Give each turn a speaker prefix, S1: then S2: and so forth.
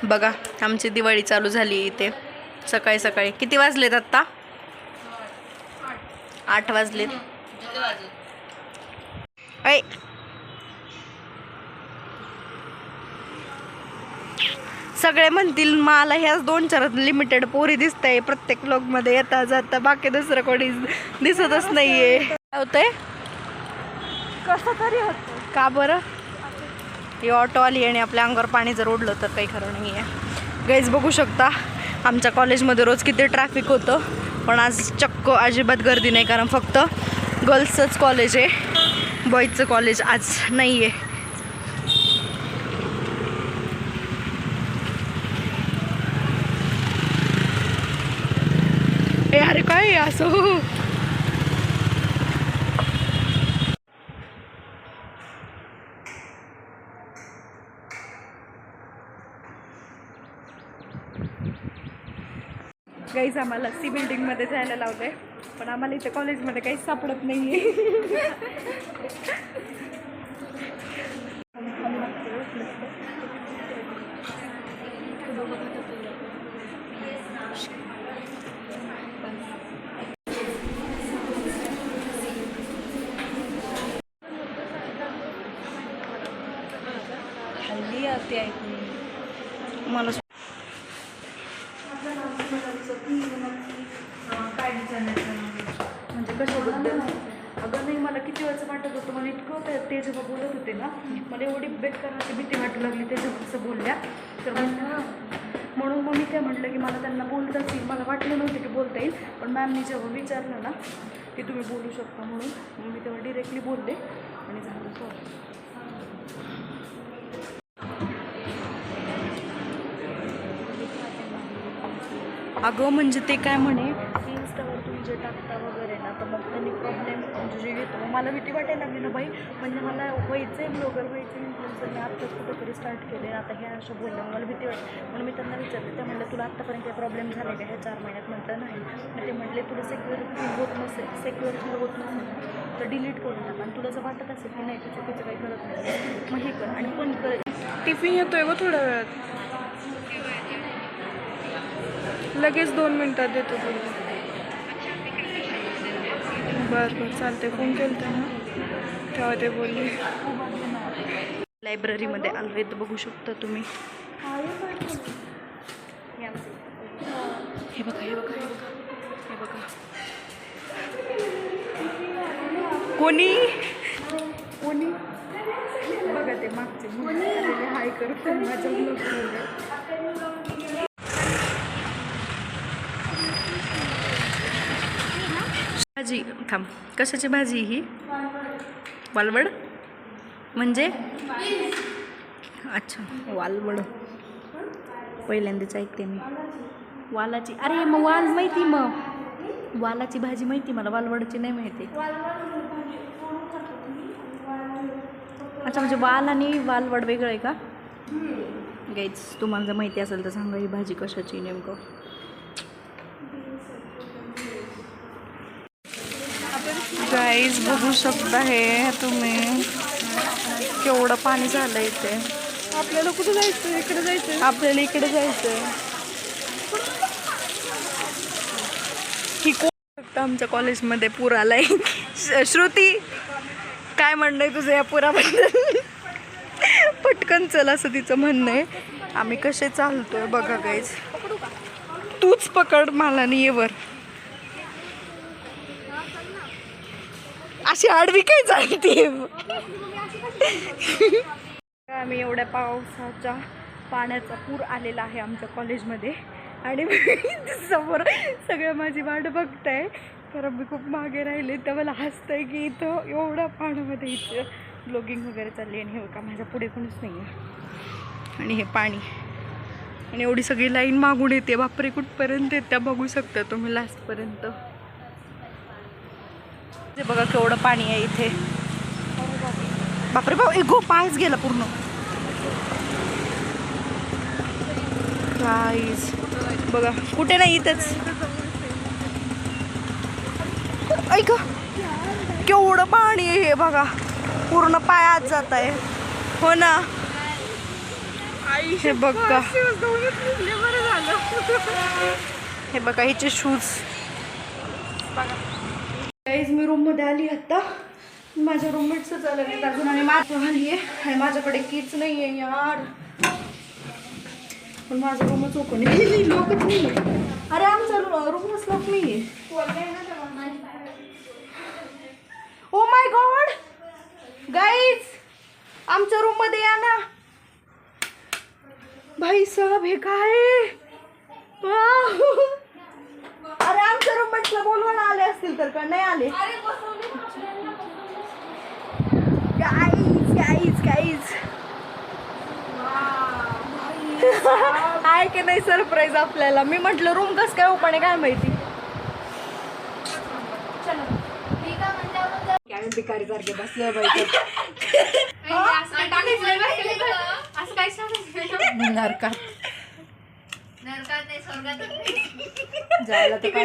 S1: बघा आमची दिवाळी चालू झाली इथे सकाळी सकाळी. किती वाजलेत आत्ता? 8 वाजलेत. ऐ सगळे म्हणतील मला ह्याच 2-4 लिमिटेड पोरी दिसतंय प्रत्येक व्लॉगमध्ये येता जाता, बाकी दुसरं कोणी दिसतच नाहीये. काय होतंय? कसं तरी होतं का बरं? ही ऑटो आली आणि आपल्या अंगावर पाणी जर ओढलं तर काही खरं नाही आहे. गाईज बघू शकता आमच्या कॉलेजमध्ये रोज किती ट्रॅफिक होतं, पण आज चक्क अजिबात गर्दी नाही, कारण फक्त गर्ल्सचंच कॉलेज आहे, बॉईजचं कॉलेज आज नाही आहे. अरे काय असं गाईज आम्हाला सी बिल्डिंगमध्ये जायला लावलंय, पण आम्हाला इथे कॉलेजमध्ये काहीच सापडत नाहीये. हल्ली आते ऐकून मला काय विचारायचं म्हणजे कशाबद्दल? अगं नाही, मला किती वेळचं वाटत होतं, मला इतकं होतं ते जेव्हा बोलत होते ना, मला एवढी बेकारची भीती वाटू लागली ते जेव्हा कसं बोलल्या तर म्हणून मग मी काय म्हटलं की मला त्यांना बोलताच येईल. मला वाटलं नव्हतं की बोलता येईल, पण मॅमनी जेव्हा विचारलं ना की तुम्ही बोलू शकता म्हणून, मग मी तेव्हा डिरेक्टली बोलले आणि झालं सॉरी. अगं म्हणजे ते काय म्हणे की इंस्टावर तुम्ही जे टाकता वगैरे ना, तर मग त्यांनी प्रॉब्लेम म्हणजे जे येतो. मग मला भीती वाटायला लागली ना बाई, म्हणजे मला व्हायचं आहे ब्लॉगर, व्हायचं इन्फ्लुएन्सर, मी आत्ताच कुठेतरी स्टार्ट केले, आता हे असं बोललं मला भीती वाटते. म्हणून मी त्यांना विचारलं, ते म्हटलं तुला आत्तापर्यंत काही प्रॉब्लेम झाले का ह्या 4 महिन्यात? म्हटलं नाही. मग ते म्हटले तुला सिक्युअर फील होत नसेल तर डिलीट करून टाक, आणि तुला जर वाटत असेल की नाही तू चुकीचं काही करत नाही मग हे कर आणि पण कर.
S2: टिफिन येतोय गं थोड्या वेळात, लगेच 2 मिनिटात देतो तुला. बरं बरं चालते. फोन केला ना तेव्हा ते बोलले.
S1: लायब्ररीमध्ये आलो आहे तर बघू शकता तुम्ही. हे बघा हे बघा हे बघा हे बघा कोणी कोणी बघा ते मागचे हाय करत माझ्या भाजी. थांब, कशाची भाजी ही? वालवड म्हणजे? अच्छा वालवड पहिल्यांदाच ऐकते मी. वालाची, अरे मग वाल माहिती, मग वालाची भाजी माहिती मला, वालवडची नाही माहिती. अच्छा म्हणजे वाल आणि वालवड वेगळं आहे का? गाईज तुम्हाला जर माहिती असेल तर सांगा ही भाजी कशाची नेमकं.
S2: गाईज बघू शकता हे तुम्ही, केवढं पाणी झालं इथे. आपल्याला कुठं जायचं? इकडे जायचं, आपल्याला इकडे जायचं.
S1: ही कोण आमच्या कॉलेजमध्ये पूर आलाय. श्रुती काय म्हणणं आहे तुझं या पुराबद्दल? पटकन चल असं तिचं म्हणणं आहे. आम्ही कसे चालतोय बघा गाईज. तूच पकड मला नाही वर. अशी आडवी काय चालते? आम्ही एवढ्या पावसाच्या पाण्याचा पूर आलेला आहे आमच्या कॉलेजमध्ये, आणि समोर सगळं माझी वाट बघताय, कारण मी खूप मागे राहिले. तर मला हसतंय की इथं एवढ्या पाण्यामध्ये इथं ब्लॉगिंग वगैरे चालली, आणि हे का माझ्या पुढे कोणीच नाही आहे, आणि हे पाणी, आणि एवढी सगळी लाईन मागून येते. बापरे कुठपर्यंत येत्या बघू शकता तुम्ही लास्टपर्यंत. ते बघा केवढं पाणी आहे इथे. बापरे बाप, गो पायच गेला पूर्ण. गाईज बघा कुठे नाही इथंच. ऐक केवढं पाणी आहे हे बघा, पूर्ण पायात जात आहे. हो ना,
S2: हे बघा, हे बघा हिचे शूज.
S1: गाईज मी रूम मध्ये आली आता. माझ्या रूममेटच आलं अजून आणि माझं आली आहे आणि माझ्याकडे कीच नाही आहे यार. पण माझा रूमच ओपन आहे, लॉकच नाही आहे. अरे आमचा रूमच लॉक नाही आहे. ओ माय गॉड गाईज, आमच्या रूम मध्ये या ना. भाई साहब हे काय? अरे आमच्या रूममेट्सला बोलवायला आले असतील तर का नाही आले? गाईज गाईज गाईज आहे की नाही सरप्राईज आपल्याला. मी म्हटलं रूम कसं काय ओपन आहे काय माहिती. काय भिकारी सारखे बसले बाई. नरकात जायला तर